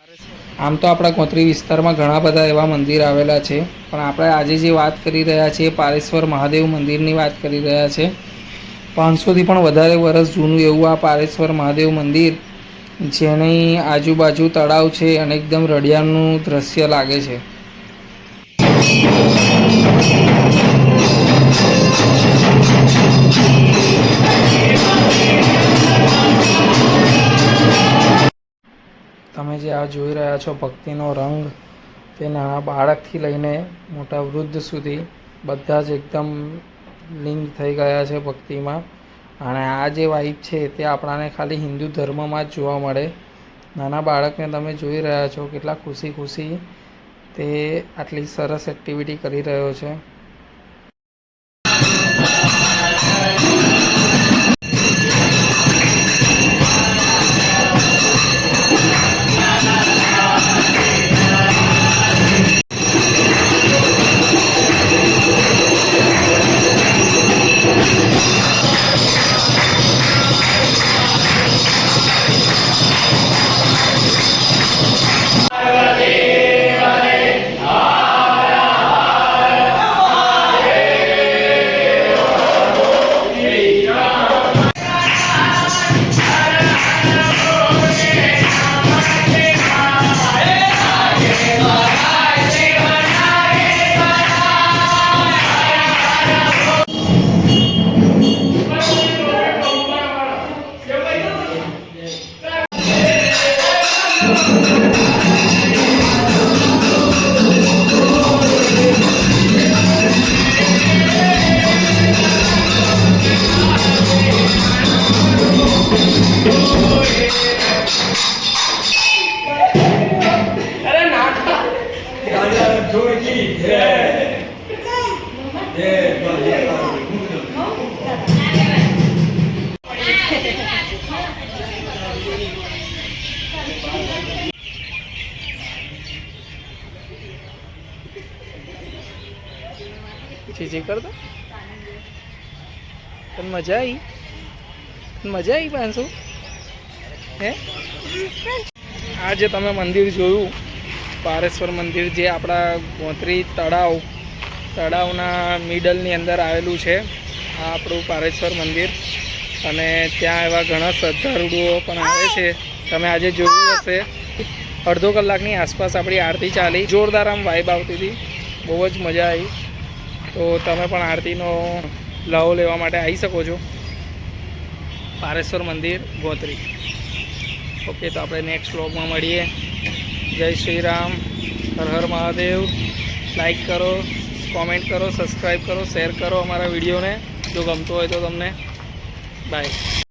આમ તો આપણા ગોત્રી વિસ્તારમાં ઘણા બધા એવા મંદિર આવેલા છે, પણ આપણે આજે જે વાત કરી રહ્યા છીએ પારેશ્વર મહાદેવ મંદિરની વાત કરી રહ્યા છે। 500થી પણ વધારે વર્ષ જૂનું એવું આ પારેશ્વર મહાદેવ મંદિર, જેની આજુબાજુ તળાવ છે અને એકદમ રળિયાળનું દ્રશ્ય લાગે છે। તમે જે આ જોઈ રહ્યા છો ભક્તિનો રંગ, તે નાના બાળકથી લઈને મોટા વૃદ્ધ સુધી બધા જ એકદમ લીન થઈ ગયા છે ભક્તિમાં। અને આ જે વાઇબ છે તે આપણાને ખાલી હિન્દુ ધર્મમાં જ જોવા મળે। નાના બાળકને તમે જોઈ રહ્યા છો કેટલા ખુશી ખુશી તે આટલી સરસ એક્ટિવિટી કરી રહ્યો છે। ચીચી કર દો, તને મજા આવી? મજા આવી 500 હે? આ જે તમે મંદિર જોયું પારેશ્વર મંદિર, જે આપણા ગોત્રી તળાવના મિડલની અંદર આવેલું છે આ આપણું પારેશ્વર મંદિર। અને ત્યાં એવા ઘણા શ્રદ્ધાળુઓ પણ આવે છે। તમે આજે જોયું હશે અડધો કલાકની આસપાસ આપણી આરતી ચાલી, જોરદાર આમ વાઇબ આવતી હતી, બહુ જ મજા આવી। તો તમે પણ આરતીનો લાવો લેવા માટે આવી શકો છો પારેશ્વર મંદિર ગોત્રી। ઓકે, તો આપણે નેક્સ્ટ વ્લોગમાં મળીએ। જય શ્રી રામ, હર હર મહાદેવ। લાઈક કરો, કોમેન્ટ કરો, સબસ્ક્રાઈબ કરો, શેર કરો અમારા વિડીયોને જો ગમતો હોય તો તમને। બાય।